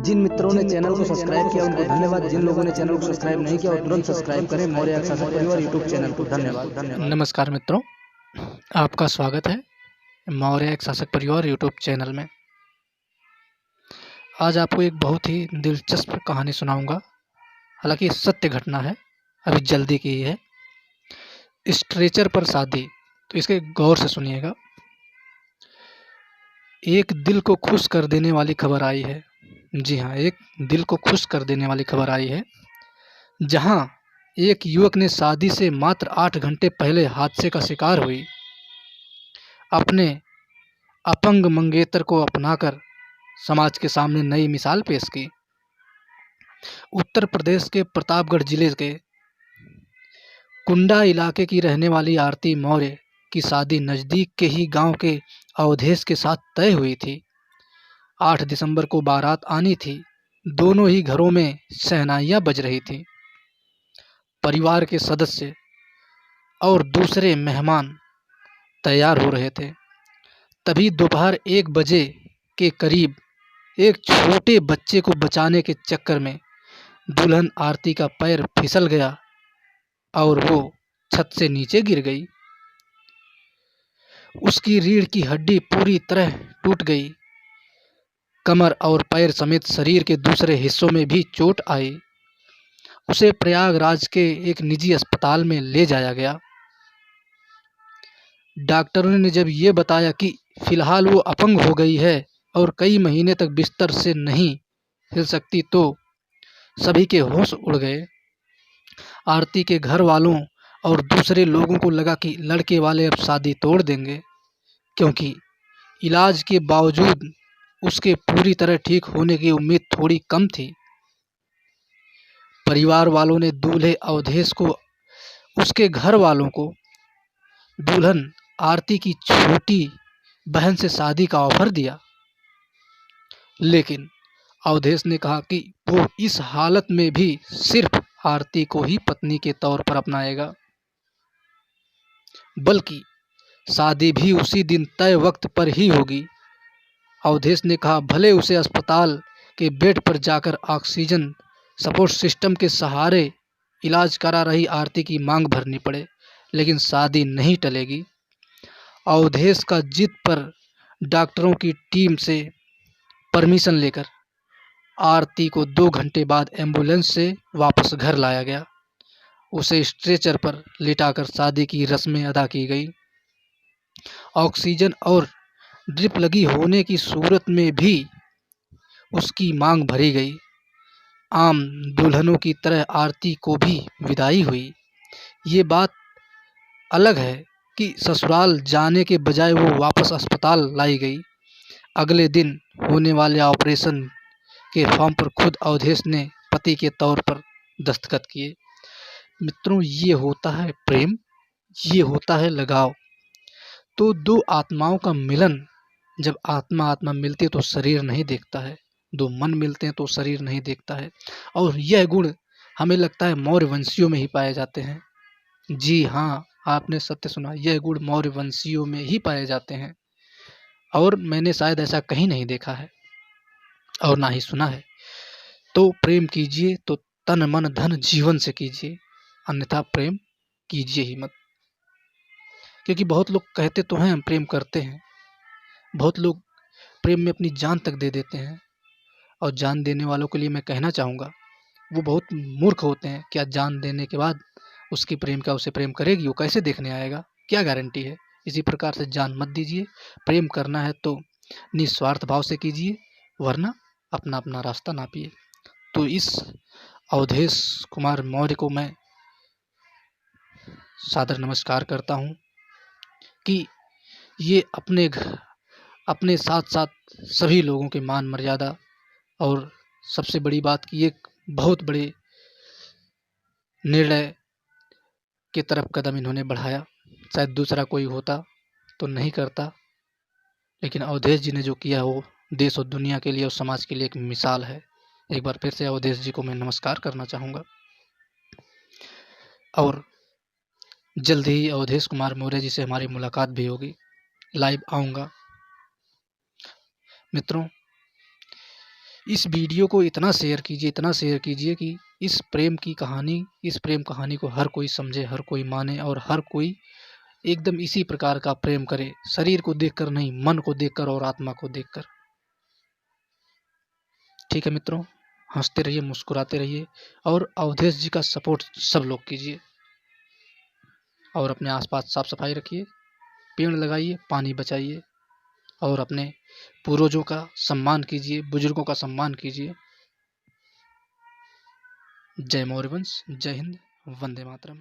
जिन मित्रों ने चैनल को सब्सक्राइब किया उनको धन्यवाद। जिन लोगों ने चैनल को सब्सक्राइब नहीं किया और तुरंत सब्सक्राइब करें मौर्य एक शासक परिवार यूट्यूब चैनल को। धन्यवाद। नमस्कार मित्रों, आपका स्वागत है मौर्य एक शासक परिवार यूट्यूब चैनल में। आज आपको एक बहुत ही दिलचस्प कहानी सुनाऊंगा। हालांकि सत्य घटना है, अभी जल्दी की है। स्ट्रेचर पर शादी, तो इसके गौर से सुनिएगा। एक दिल को खुश कर देने वाली खबर आई है। जी हाँ, एक दिल को खुश कर देने वाली खबर आई है, जहां एक युवक ने शादी से मात्र 8 घंटे पहले हादसे का शिकार हुई अपने अपंग मंगेतर को अपनाकर समाज के सामने नई मिसाल पेश की। उत्तर प्रदेश के प्रतापगढ़ जिले के कुंडा इलाके की रहने वाली आरती मौर्य की शादी नज़दीक के ही गांव के अवधेश के साथ तय हुई थी। 8 दिसंबर को बारात आनी थी। दोनों ही घरों में शहनाइयां बज रही थी। परिवार के सदस्य और दूसरे मेहमान तैयार हो रहे थे। तभी दोपहर 1 बजे के करीब एक छोटे बच्चे को बचाने के चक्कर में दुल्हन आरती का पैर फिसल गया और वो छत से नीचे गिर गई। उसकी रीढ़ की हड्डी पूरी तरह टूट गई। कमर और पैर समेत शरीर के दूसरे हिस्सों में भी चोट आई। उसे प्रयागराज के एक निजी अस्पताल में ले जाया गया। डॉक्टरों ने जब ये बताया कि फिलहाल वो अपंग हो गई है और कई महीने तक बिस्तर से नहीं हिल सकती, तो सभी के होश उड़ गए। आरती के घर वालों और दूसरे लोगों को लगा कि लड़के वाले अब शादी तोड़ देंगे, क्योंकि इलाज के बावजूद उसके पूरी तरह ठीक होने की उम्मीद थोड़ी कम थी। परिवार वालों ने दूल्हे अवधेश को, उसके घर वालों को दुल्हन आरती की छोटी बहन से शादी का ऑफर दिया, लेकिन अवधेश ने कहा कि वो इस हालत में भी सिर्फ आरती को ही पत्नी के तौर पर अपनाएगा, बल्कि शादी भी उसी दिन तय वक्त पर ही होगी। अवधेश ने कहा भले उसे अस्पताल के बेड पर जाकर ऑक्सीजन सपोर्ट सिस्टम के सहारे इलाज करा रही आरती की मांग भरनी पड़े, लेकिन शादी नहीं टलेगी। अवधेश का जिद पर डॉक्टरों की टीम से परमिशन लेकर आरती को 2 घंटे बाद एम्बुलेंस से वापस घर लाया गया। उसे स्ट्रेचर पर लिटाकर शादी की रस्में अदा की गई। ऑक्सीजन और ड्रिप लगी होने की सूरत में भी उसकी मांग भरी गई। आम दुल्हनों की तरह आरती को भी विदाई हुई। ये बात अलग है कि ससुराल जाने के बजाय वो वापस अस्पताल लाई गई। अगले दिन होने वाले ऑपरेशन के फॉर्म पर खुद अवधेश ने पति के तौर पर दस्तखत किए। मित्रों, ये होता है प्रेम, ये होता है लगाव। तो दो आत्माओं का मिलन, जब आत्मा आत्मा मिलती है तो शरीर नहीं देखता है, दो मन मिलते हैं तो शरीर नहीं देखता है। और यह गुण हमें लगता है मौर्य वंशियों में ही पाए जाते हैं। जी हाँ, आपने सत्य सुना, यह गुण मौर्य वंशियों में ही पाए जाते हैं, और मैंने शायद ऐसा कहीं नहीं देखा है और ना ही सुना है। तो प्रेम कीजिए तो तन मन धन जीवन से कीजिए, अन्यथा प्रेम कीजिए ही मत। क्योंकि बहुत लोग कहते तो हैं हम प्रेम करते हैं, बहुत लोग प्रेम में अपनी जान तक दे देते हैं, और जान देने वालों के लिए मैं कहना चाहूँगा वो बहुत मूर्ख होते हैं। क्या जान देने के बाद उसकी प्रेम का उसे प्रेम करेगी? वो कैसे देखने आएगा? क्या गारंटी है? इसी प्रकार से जान मत दीजिए। प्रेम करना है तो निस्वार्थ भाव से कीजिए, वरना अपना अपना रास्ता नापिए। तो इस अवधेश कुमार मौर्य को मैं सादर नमस्कार करता हूँ कि ये अपने साथ साथ सभी लोगों के मान मर्यादा, और सबसे बड़ी बात कि एक बहुत बड़े निर्णय की तरफ कदम इन्होंने बढ़ाया। शायद दूसरा कोई होता तो नहीं करता, लेकिन अवधेश जी ने जो किया वो देश और दुनिया के लिए और समाज के लिए एक मिसाल है। एक बार फिर से अवधेश जी को मैं नमस्कार करना चाहूँगा, और जल्द ही अवधेश कुमार मौर्य जी से हमारी मुलाकात भी होगी, लाइव आऊँगा। मित्रों, इस वीडियो को इतना शेयर कीजिए कि इस प्रेम कहानी को हर कोई समझे, हर कोई माने और हर कोई एकदम इसी प्रकार का प्रेम करे, शरीर को देखकर नहीं, मन को देखकर और आत्मा को देखकर। ठीक है मित्रों, हंसते रहिए, मुस्कुराते रहिए और अवधेश जी का सपोर्ट सब लोग कीजिए और अपने आसपास साफ सफाई रखिए, पेड़ लगाइए, पानी बचाइए और अपने पूर्वजों का सम्मान कीजिए, बुजुर्गों का सम्मान कीजिए। जय मौर्य वंश, जय हिंद, वंदे मातरम।